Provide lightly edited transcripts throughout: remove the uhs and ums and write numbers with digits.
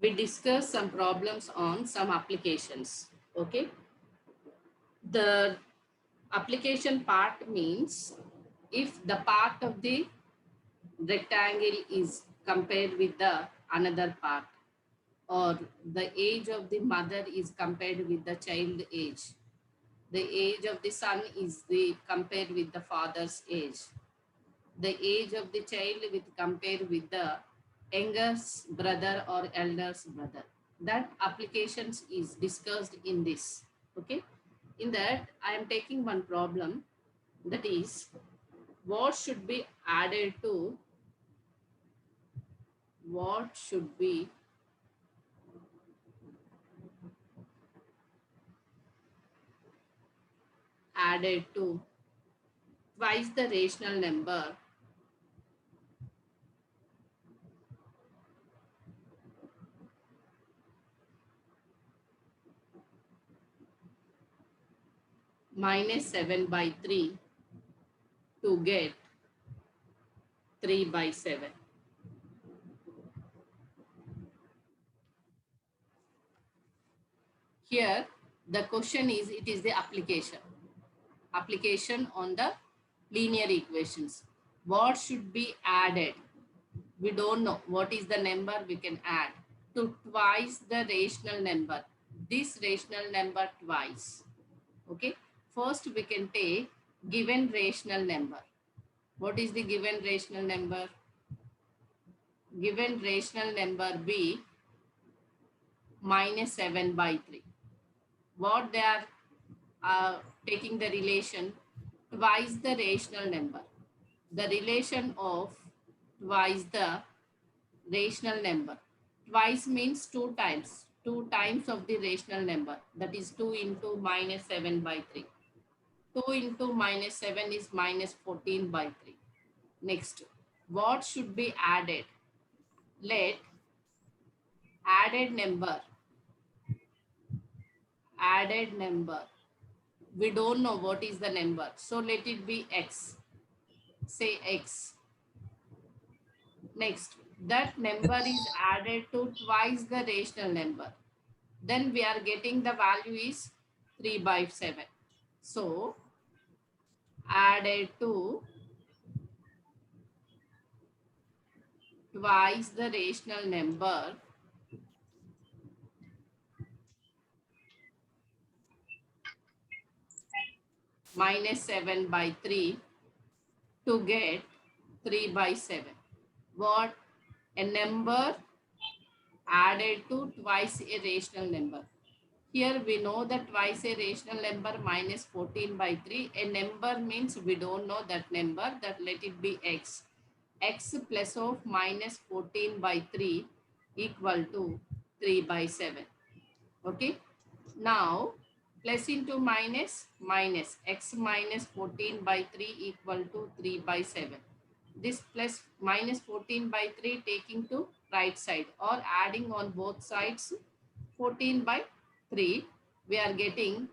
we discuss some problems on some applications. Okay, the application part means if the part of the rectangle is compared with the another part, or the age of the mother is compared with the child age, the age of the son is the compared with the father's age, the age of the child with compared with the youngest brother or eldest brother. That applications is discussed in this. Okay, in that I am taking one problem, that is what should be added to, what should be added to twice the rational number minus 7 by 3 to get 3 by 7. Here the question is, it is the application on the linear equations. What should be added? We don't know what is the number we can add to twice the rational number. This rational number twice. Okay. First we can take given rational number. What is the given rational number? Given rational number be minus 7 by 3. What they are taking the relation twice the rational number. The relation of twice the rational number. Twice means two times. Two times of the rational number. That is 2 into minus 7 by 3. 2 into minus 7 is minus 14 by 3. Next, what should be added? Let added number. We don't know what is the number. So let it be x. Say x. Next, that number is added to twice the rational number. Then we are getting the value is 3 by 7. So added to twice the rational number minus 7 by 3 to get 3 by 7. What? A number added to twice a rational number. Here we know that twice a rational number minus 14 by 3. A number means we don't know that number, that let it be x. X plus of minus 14 by 3 equal to 3 by 7. Okay. Now plus into minus, minus x minus 14 by 3 equal to 3 by 7. This plus minus 14 by 3 taking to right side or adding on both sides 14 by 3, we are getting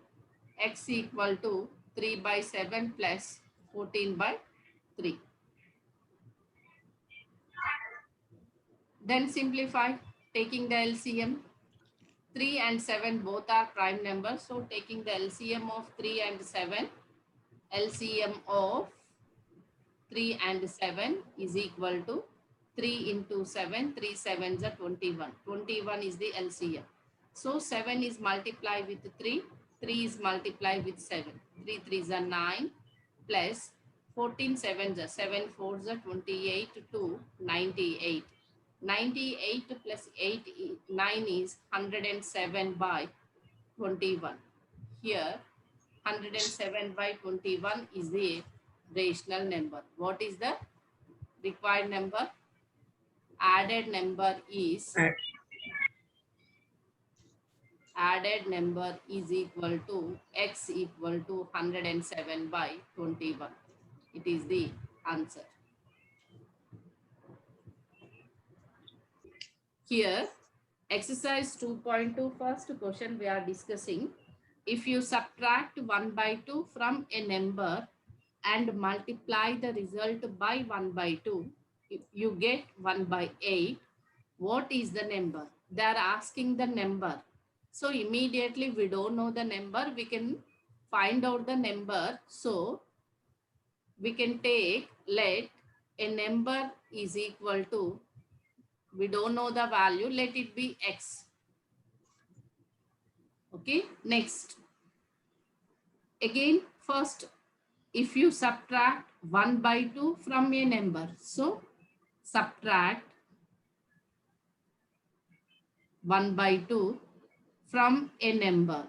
x equal to 3 by 7 plus 14 by 3. Then simplify, taking the LCM. 3 and 7 both are prime numbers. So taking the LCM of 3 and 7, LCM of 3 and 7 is equal to 3 into 7, 3 sevens are 21. 21 is the LCM. So 7 is multiplied with 3, 3 is multiplied with 7. 3 3s are 9 plus 14 sevens are 7 4s are 28 to 98. 98 plus 8, 9 is 107 by 21. Here 107 by 21 is the rational number. What is the required number? Added number is equal to x equal to 107 by 21. It is the answer. Here exercise 2.2 first question we are discussing. If you subtract 1 by 2 from a number and multiply the result by 1 by 2, you get 1 by 8. What is the number? They are asking the number. So immediately we don't know the number, we can find out the number. So we can take, let a number is equal to, we don't know the value, let it be x. Okay, next. Again, first, if you subtract 1 by 2 from a number, so subtract 1 by 2 from a number.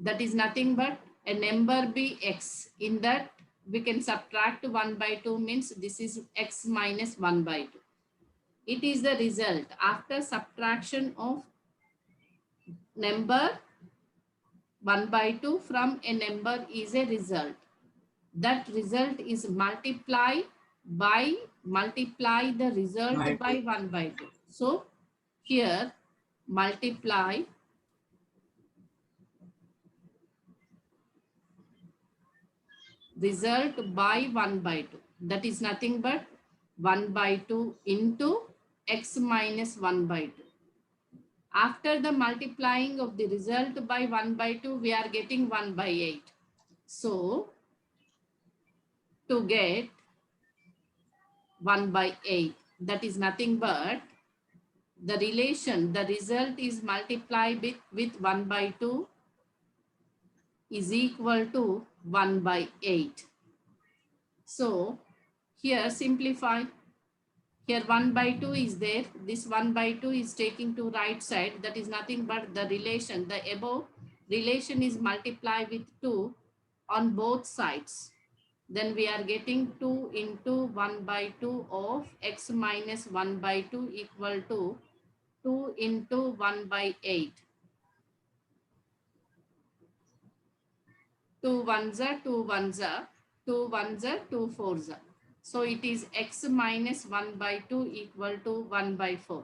That is nothing but a number be x. In that, we can subtract 1 by 2 means this is x minus 1 by 2. It is the result after subtraction of number 1 by 2 from a number is a result. That result is multiply the result by 1 by 2. So here multiply result by 1 by 2. That is nothing but 1 by 2 into x minus 1 by 2. After the multiplying of the result by 1 by 2, we are getting 1 by 8. So to get 1 by 8, that is nothing but the relation, the result is multiplied with 1 by 2 is equal to 1 by 8. So here simplify. Here 1 by 2 is there. This 1 by 2 is taking to right side. That is nothing but the relation. The above relation is multiplied with 2 on both sides. Then we are getting 2 into 1 by 2 of x minus 1 by 2 equal to 2 into 1 by 8. 2 ones are 2 ones are 2 ones are 2 fours are. So it is x minus 1 by 2 equal to 1 by 4.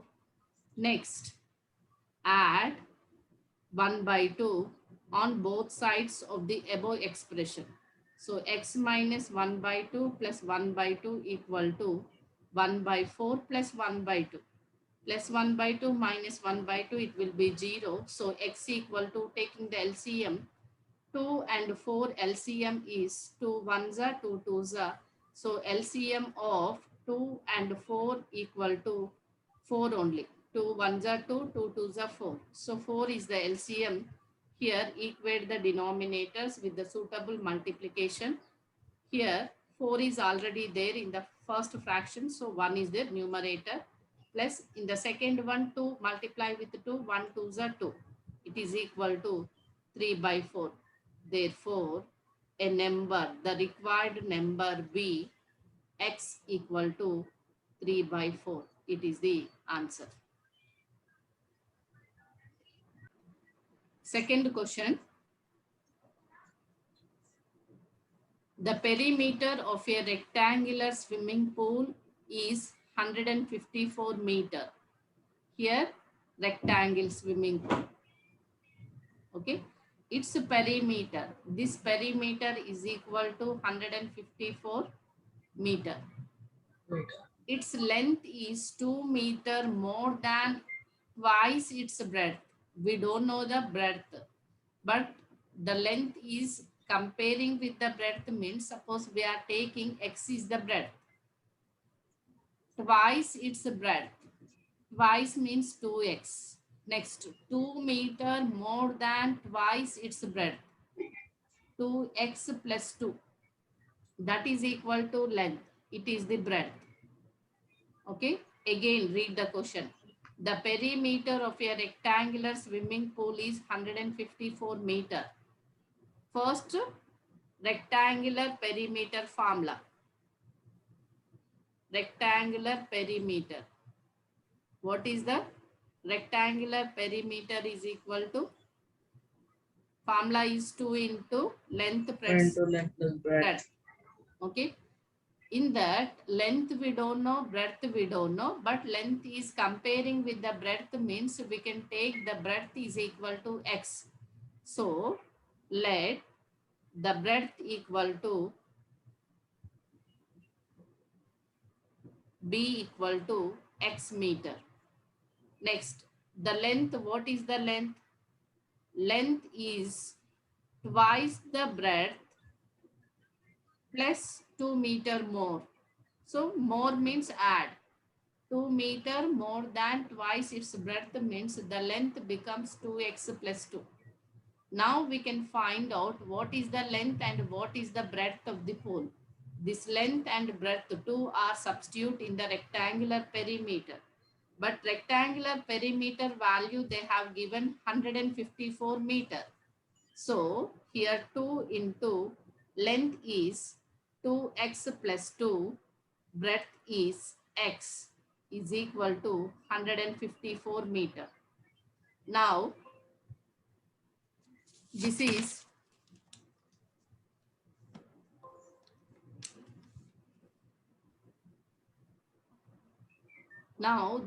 Next, add 1 by 2 on both sides of the above expression. So x minus 1 by 2 plus 1 by 2 equal to 1 by 4 plus 1 by 2. Plus 1 by 2 minus 1 by 2, it will be 0. So x equal to, taking the LCM, 2 and 4 LCM is 2 ones are 2 twos are. So LCM of 2 and 4 equal to 4 only. 2 ones are 2, 2 twos are 4. So 4 is the LCM. Here equate the denominators with the suitable multiplication. Here 4 is already there in the first fraction. So 1 is the numerator. Plus in the second one, 2 multiply with 2, 1 twos are 2. It is equal to 3 by 4. Therefore, a number, the required number be x equal to 3 by 4. It is the answer. Second question. The perimeter of a rectangular swimming pool is 154 meter. Here, rectangle swimming pool. Okay. Its perimeter. This perimeter is equal to 154 meter. Its length is 2 meter more than twice its breadth. We don't know the breadth, but the length is comparing with the breadth means, suppose we are taking x is the breadth. Twice its breadth. Twice means 2x. Next, 2 meter more than twice its breadth. 2x plus 2. That is equal to length. It is the breadth. Okay. Again, read the question. The perimeter of a rectangular swimming pool is 154 meter. First, rectangular perimeter formula. Rectangular perimeter. What is the rectangular perimeter is equal to? Formula is 2 into length plus breadth. Okay. In that, length we don't know, breadth we don't know, but length is comparing with the breadth means we can take the breadth is equal to x. So let the breadth equal to be equal to x meter. Next, The length, what is the length? Length is twice the breadth plus 2 meter more. So more means add. 2 meter more than twice its breadth means the length becomes 2x plus 2. Now we can find out what is the length and what is the breadth of the pole. This length and breadth two are substitute in the rectangular perimeter. But rectangular perimeter value they have given 154 meter. So here 2 into length is 2x plus 2, breadth is x is equal to 154 meter. Now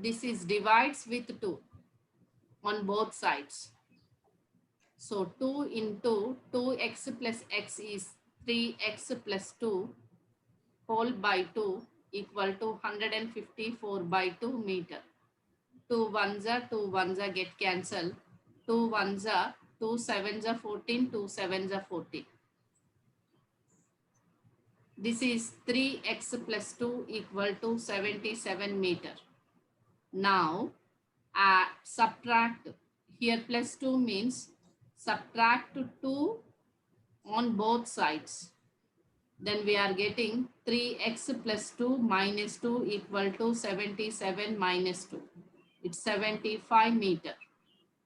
this is divides with 2 on both sides. So 2 into 2x plus x is 3x plus 2 whole by 2 equal to 154 by 2 meter. 2 ones are 2 ones are get cancelled. 2 ones are 2 sevens are 14, 2 sevens are 14. This is 3x plus 2 equal to 77 meter. Now subtract, here plus 2 means subtract 2 on both sides. Then we are getting 3x plus 2 minus 2 equal to 77 minus 2. It's 75 meter.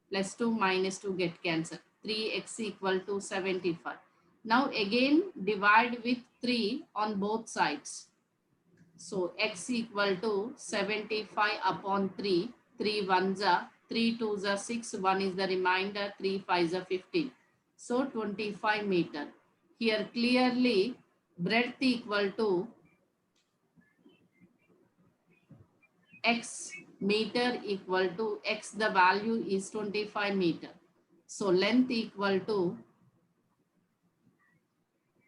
Plus 2 minus 2 get cancelled. 3x equal to 75. Now again divide with 3 on both sides. So x equal to 75 upon 3. 3 ones are, 3 twos are 6, 1 is the remainder, 3 fives are 15. So 25 meter. Here clearly breadth equal to x meter equal to x, the value is 25 meter. So length equal to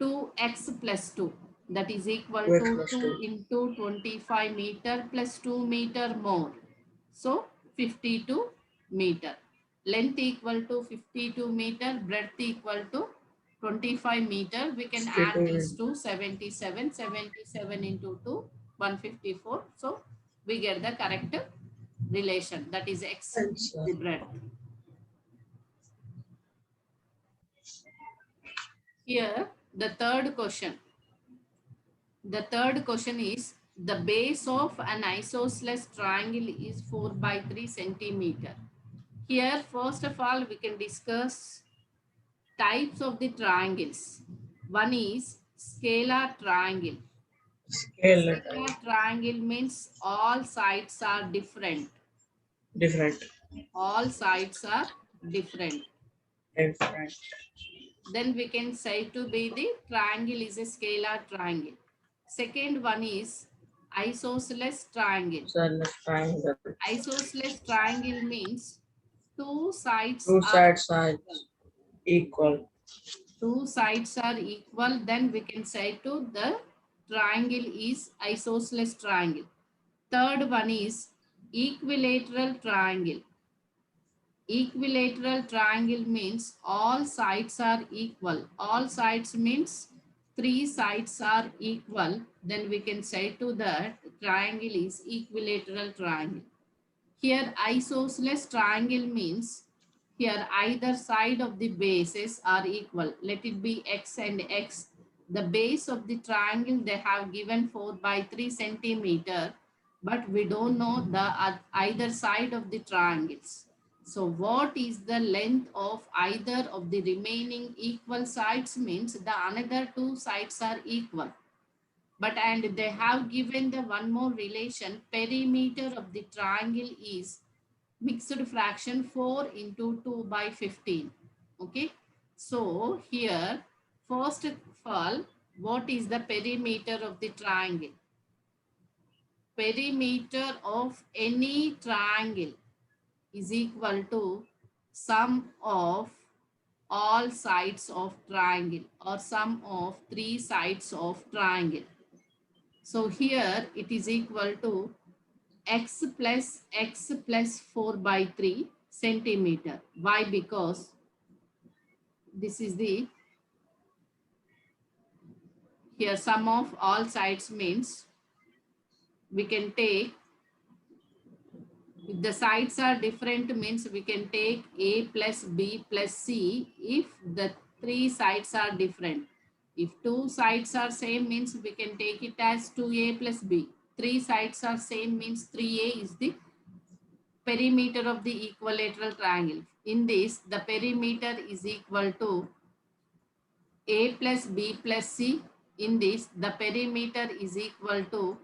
2x plus 2, that is equal 2x to plus 2 2. into 25 meter plus 2 meter more. So 52 meter. Length equal to 52 meter, breadth equal to 25 meter. We can add 52 these two, 77. 77 into 2, 154. So we get the correct relation, that is x, answer. the breadth. Here the third question. The third question is, the base of an isosceles triangle is 4 by 3 centimeter. Here, first of all, we can discuss types of the triangles. One is scalar triangle. Scale Scalar triangle means all sides are different. different. All sides are different. Different. Then we can say to be the triangle is a scalar triangle. Second one is isosceles triangle. So let's triangle. Isosceles triangle means two sides Two are sides are equal. equal. Two sides are equal, then we can say to the triangle is isosceles triangle. Third one is equilateral triangle. Equilateral triangle means all sides are equal. All sides means three sides are equal. Then we can say to that triangle is equilateral triangle. Here isosceles triangle means here either side of the bases are equal. Let it be x and x. The base of the triangle they have given 4 by 3 centimeter, but we don't know the either side of the triangles. So what is the length of either of the remaining equal sides means the another two sides are equal. But and they have given the one more relation, perimeter of the triangle is mixed fraction 4 into 2 by 15. Okay. So here, first of all, what is the perimeter of the triangle? Perimeter of any triangle is equal to sum of all sides of triangle or sum of three sides of triangle. So here it is equal to x plus 4 by 3 centimeter. Why? Because this is the, here sum of all sides means we can take, if the sides are different means we can take a plus b plus c if the three sides are different. If two sides are same means we can take it as 2a plus b. Three sides are same means 3a is the perimeter of the equilateral triangle. In this, the perimeter is equal to a plus b plus c. In this, the perimeter is equal to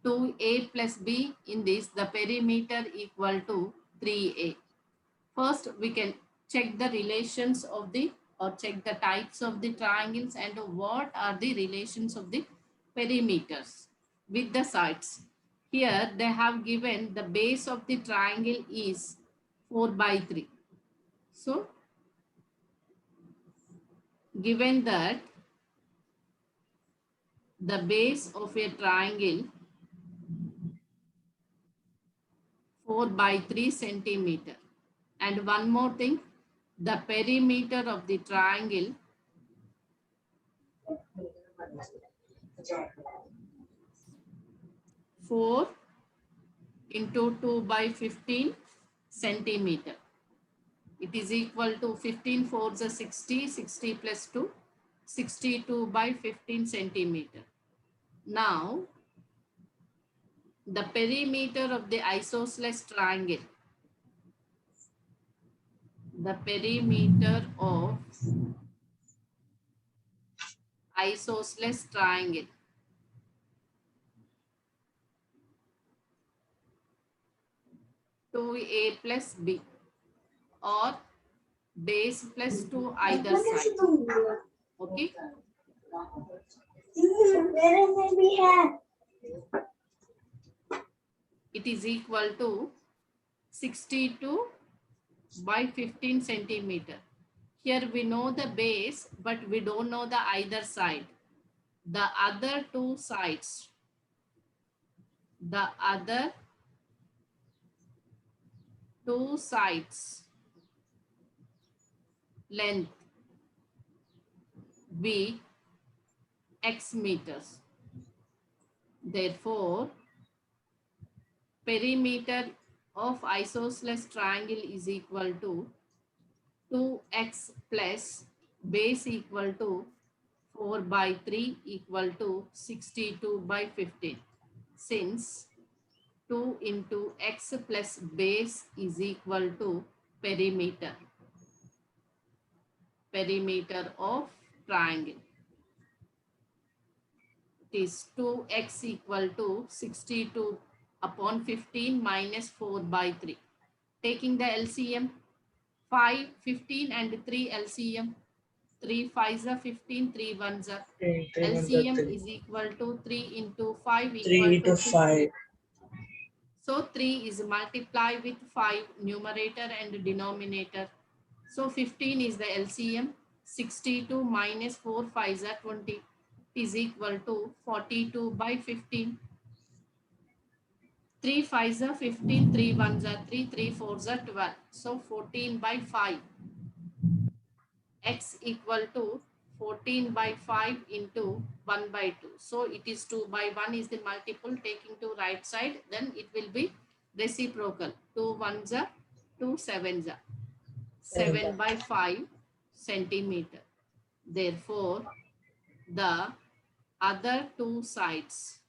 2a plus b. In this, the perimeter equal to 3a. First, we can check the relations of the, or check the types of the triangles and what are the relations of the perimeters with the sides. Here, they have given the base of the triangle is 4 by 3. So, given that the base of a triangle 4 by 3 centimeter. And one more thing, the perimeter of the triangle 4 into 2 by 15 centimeter. It is equal to 15 fours are 60, 60 plus 2, 62 by 15 centimeter. Now, the perimeter of the isosceles triangle, the perimeter of isosceles triangle to a plus b or base plus 2 either side. Okay. It is equal to 62 by 15 centimeter. Here we know the base, but we don't know the either side. The other two sides, the other two sides length be x meters. Therefore, perimeter of isosceles triangle is equal to 2x plus base equal to 4 by 3 equal to 62 by 15. Since 2 into x plus base is equal to perimeter of triangle. It is 2x equal to 62 upon 15 minus 4 by 3. Taking the LCM, 5, 15 and 3 LCM. 3 5s are 15, 3 1s are. 3 LCM is equal to 3 into 5 3 equal into to 5. So 3 is multiplied with 5 numerator and denominator. So 15 is the LCM. 62 minus 4 5s are 20 is equal to 42 by 15. 3 5s are 15, 3 1s are 3, 3 4s are 12. So 14 by 5. X equal to 14 by 5 into 1 by 2. So it is 2 by 1 is the multiple, taking to right side, then it will be reciprocal. 2 1s are 2 7s are 7 by 5 centimeter. Therefore, the other two sides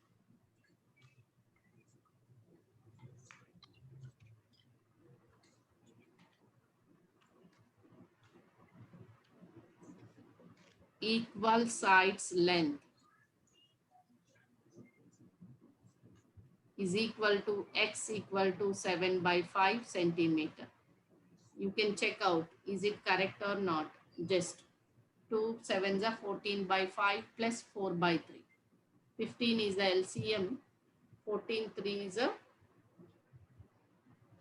equal sides length is equal to x equal to 7 by 5 centimeter. You can check out, is it correct or not? Just 2 7s are 14 by 5 plus 4 by 3. 15 is the LCM. 14 3 is a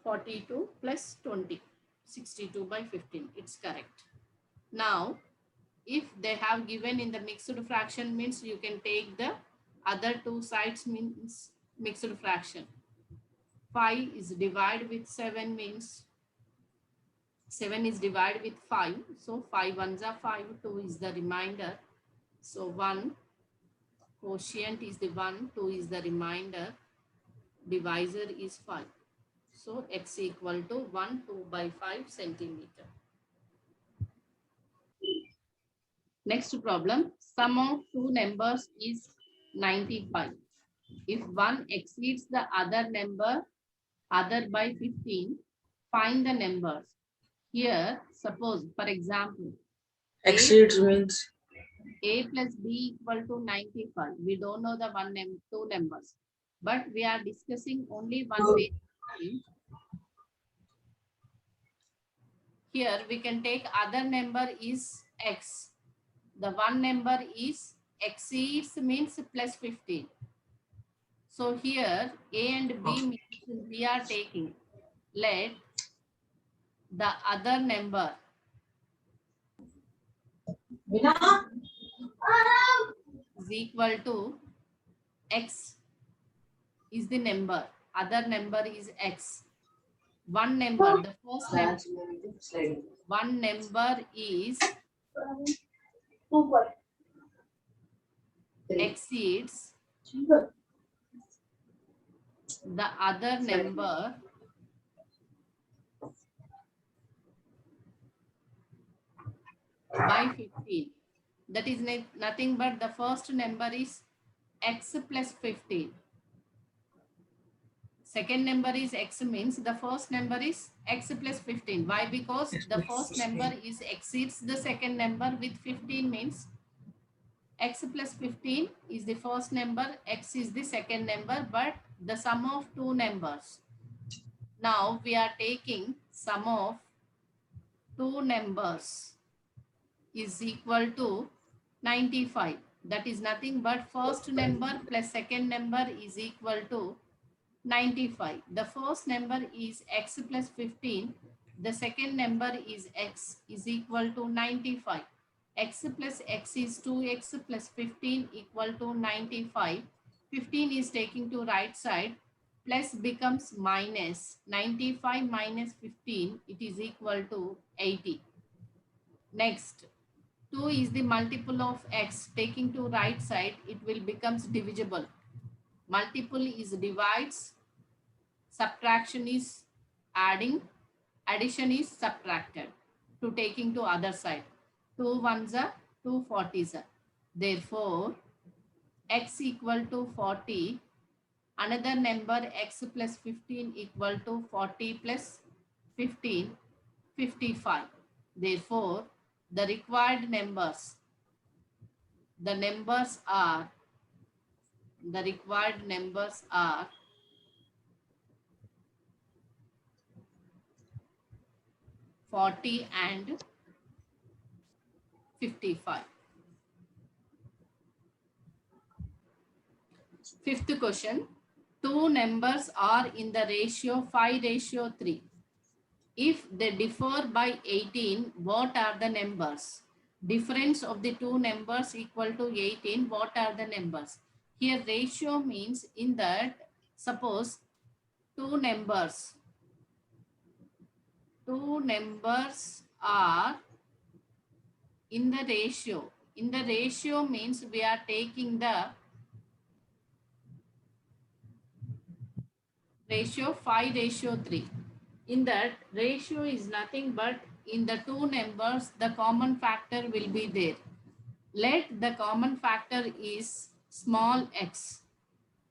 42 plus 20. 62 by 15. It's correct. Now, if they have given in the mixed fraction means you can take the other two sides means mixed fraction. 5 is divided with 7 means 7 is divided with 5. So 5 ones are 5, 2 is the remainder. So 1 quotient is the 1, 2 is the remainder, divisor is 5. So x equal to 1, 2 by 5 centimeter. Next problem, sum of two numbers is 95. If one exceeds the other by 15, find the numbers. Here, suppose, for example, Exceeds means a plus b equal to 95. We don't know the two numbers, but we are discussing only one basic point. Here we can take other number is x. The one number is exceeds means plus 15. So here a and b means we are taking. Let the other number is equal to x is the number. Other number is x. One number, the first number, one number is exceeds the other number by 15. That is nothing but the first number is x plus 15. Second number is x means the first number is x plus 15. Why? Because the first number is exceeds the second number with 15 means x plus 15 is the first number, x is the second number, but the sum of two numbers. Now we are taking sum of two numbers is equal to 95. That is nothing but first number plus second number is equal to 95. The first number is x plus 15. The second number is x is equal to 95. X plus x is 2x plus 15 equal to 95. 15 is taking to right side. Plus becomes minus 95 minus 15. It is equal to 80. Next, 2 is the multiple of x. Taking to right side, it will becomes divisible. Multiple is divides, subtraction is adding, addition is subtracted. To taking to other side. 2 ones are 2 40s are. Therefore, x equal to 40. Another number x plus 15 equal to 40 plus 15, 55. Therefore, the required numbers, the required numbers are 40 and 55. Fifth question, two numbers are in the ratio 5:3. If they differ by 18, what are the numbers? Difference of the two numbers equal to 18, what are the numbers? Here ratio means in that, suppose two numbers are in the ratio. In the ratio means we are taking the ratio 5:3. In that ratio is nothing but in the two numbers, the common factor will be there. Let the common factor is small x.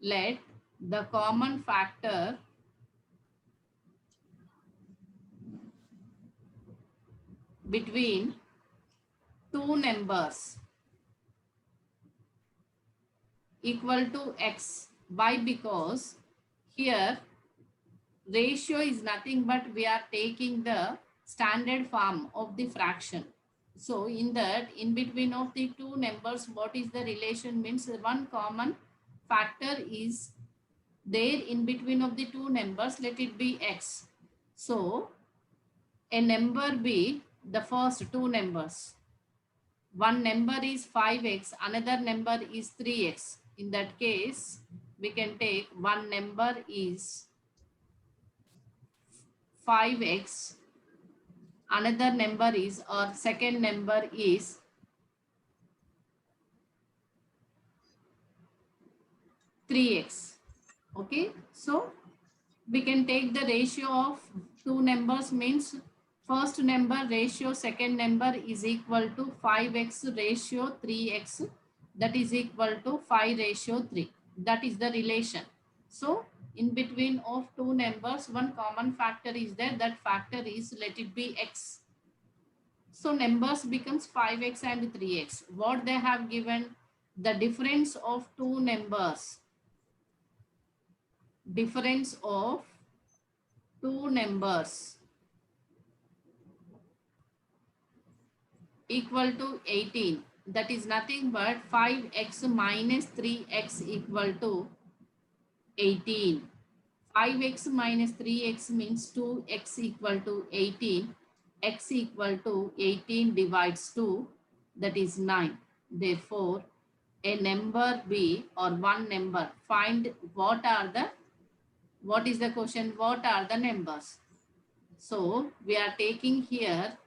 Let the common factor between two numbers equal to x. Why? Because here ratio is nothing but we are taking the standard form of the fraction. So in that, in between of the two numbers, what is the relation means one common factor is there in between of the two numbers, let it be x. So a number be the first two numbers. One number is 5x, another number is 3x. In that case, we can take one number is 5x, another number is, or second number is 3x. Okay, so we can take the ratio of two numbers, means first number ratio second number is equal to 5x ratio 3x, that is equal to 5 ratio 3. That is the relation. So in between of two numbers, one common factor is there. That factor is, let it be x. So numbers becomes 5x and 3x. What they have given, the difference of two numbers, difference of two numbers equal to 18. That is nothing but 5x minus 3x equal to 18. 5x minus 3x means 2x equal to 18. X equal to 18 divides 2, that is 9. Therefore, a number B or one number, find what is the question? What are the numbers? So we are taking here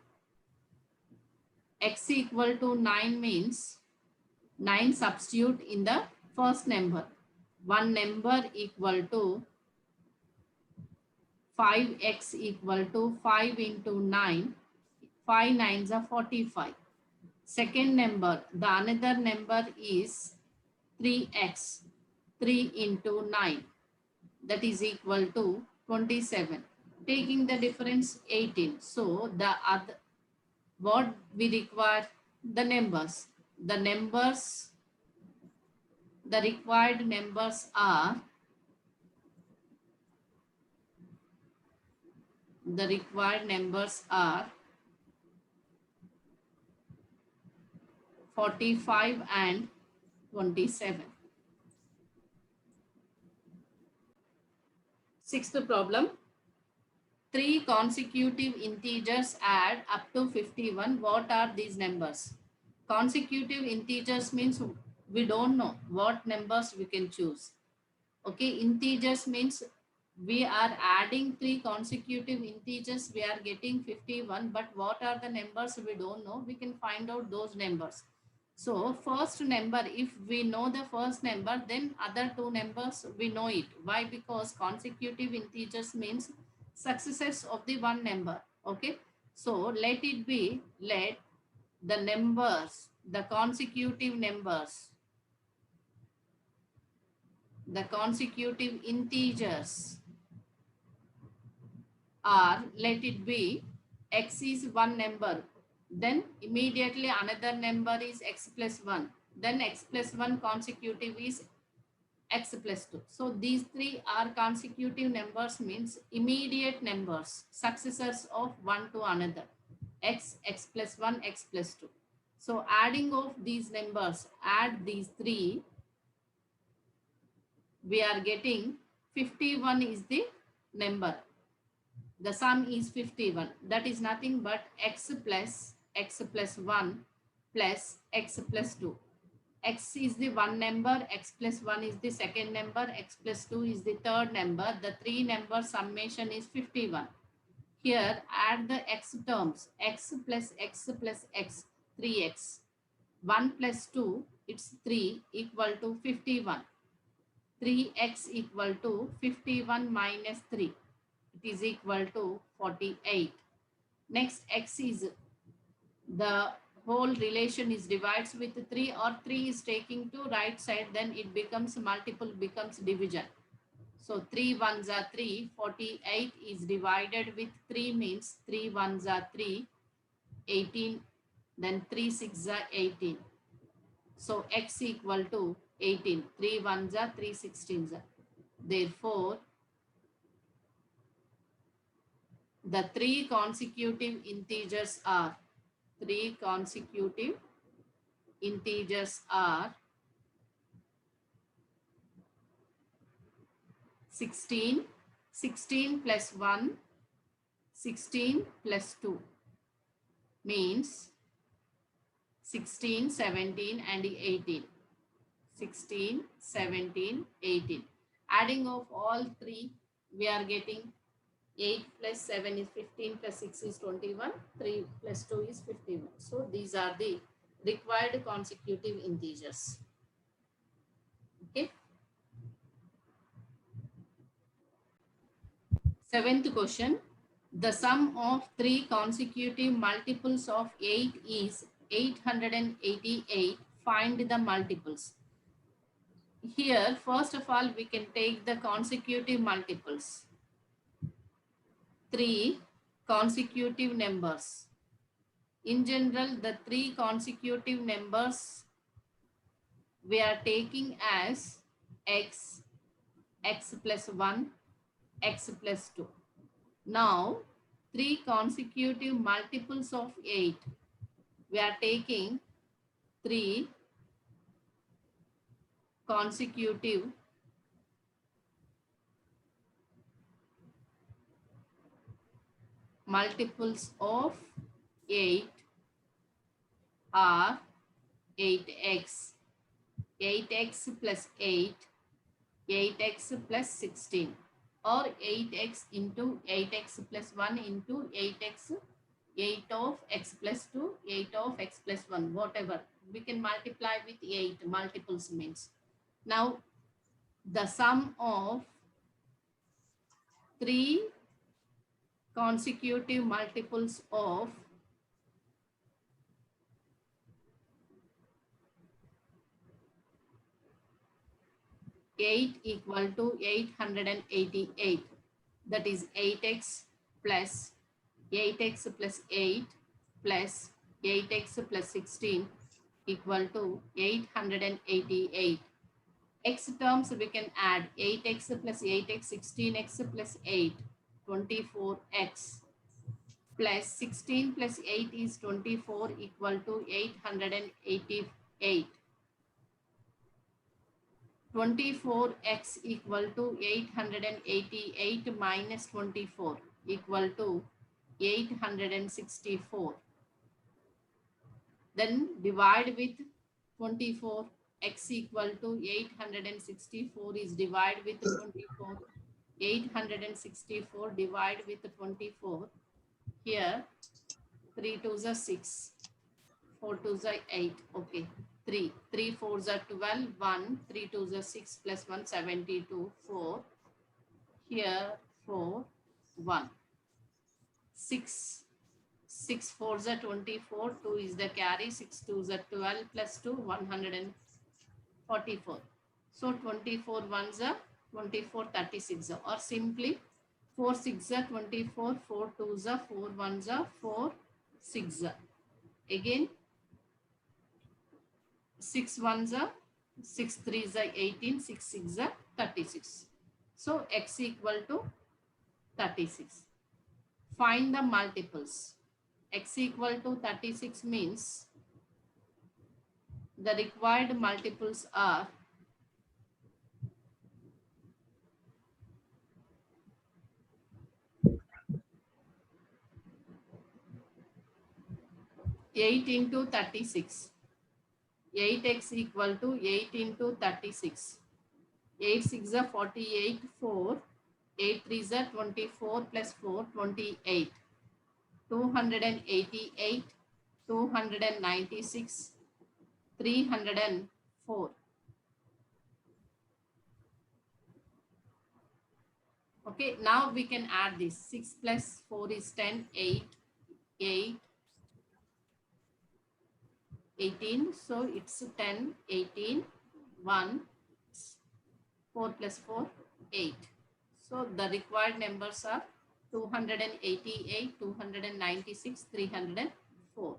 x equal to 9 means 9 substitute in the first number. One number equal to 5x equal to 5 into 9. 5 nines are 45. Second number, the another number is 3x. 3 into 9. That is equal to 27. Taking the difference 18. So the other, what we require, the numbers. The required numbers are, the required numbers are 45 and 27. Sixth problem. Three consecutive integers add up to 51. What are these numbers? Consecutive integers means we don't know what numbers we can choose. Okay, integers means we are adding three consecutive integers, we are getting 51, but what are the numbers we don't know, we can find out those numbers. So first number, if we know the first number, then other two numbers we know it. Why? Because consecutive integers means successors of the one number. Okay, so let it be, let the numbers, the consecutive numbers, the consecutive integers are, let it be, x is one number, then immediately another number is x plus 1, then x plus 1 consecutive is x plus 2. So these three are consecutive numbers, means immediate numbers, successors of one to another, x, x plus 1, x plus 2. So adding of these numbers, add these three, we are getting 51 is the number. The sum is 51. That is nothing but x plus 1 plus x plus 2. X is the one number, x plus 1 is the second number, x plus 2 is the third number. The three number summation is 51. Here add the x terms, x plus x plus x, 3x. 1 plus 2, it's 3 equal to 51. 3x equal to 51 minus 3. It is equal to 48. Next, x is, the whole relation is divides with 3, or 3 is taking to right side, then it becomes multiple, becomes division. So 3 ones are 3, 48 is divided with 3 means 3 ones are 3, 18, then 3 6 are 18. So x equal to 18, 3 ones are 3 16s are. Therefore, the three consecutive integers are, 16, 16 plus 1, 16 plus 2 means 16, 17 and 18. 16, 17, 18. Adding of all three, we are getting 8 plus 7 is 15 plus 6 is 21. 3 plus 2 is 51. So these are the required consecutive integers. Okay. Seventh question. The sum of three consecutive multiples of 8 is 888. Find the multiples. Here, first of all, we can take the consecutive multiples. Three consecutive numbers. In general, the three consecutive numbers we are taking as x, x plus 1, x plus 2. Now, three consecutive multiples of 8. We are taking three consecutive multiples of 8 are 8x, 8x plus 8, 8x plus 16, or 8x into 8x plus 1 into 8x, 8 of x plus 2, 8 of x plus 1, whatever. We can multiply with 8, multiples means. Now, the sum of three consecutive multiples of 8 equal to 888. That is 8x plus 8x plus 8 plus 8x plus 16 equal to 888. X terms we can add 8x plus 8x, 16x plus 8, 24x plus 16 plus 8 is 24 equal to 888. 24x equal to 888 minus 24 equal to 864. Then divide with 24. X equal to 864 is divide with 24. 864 divide with 24. Here 3 2s are 6. 4 2s are 8. Okay. 3. 3 4s are 12. 1. 3 2s are 6 plus 1 72. 4. Here 4. 1. 6. 6 4s are 24. 2 is the carry. 6 2s are 12 plus 2 144. So 24 1s are 24 36 or simply 4 6 are 24. 4 2s are 4 1s are 4 6 are. Again 6 1s are 6 3s are 18. 6 6 are 36. So x equal to 36. Find the multiples. X equal to 36 means the required multiples are 8 into 36. 8x equal to 8 into 36. 8 6 are 48, 4. 8 3 are 24 plus 4, 28. 288, 296, 304. Okay, now we can add this. 6 plus 4 is 10, 8, 8, 18. So it's 10, 18, 1, 4 plus 4, 8. So the required numbers are 288, 296, 304.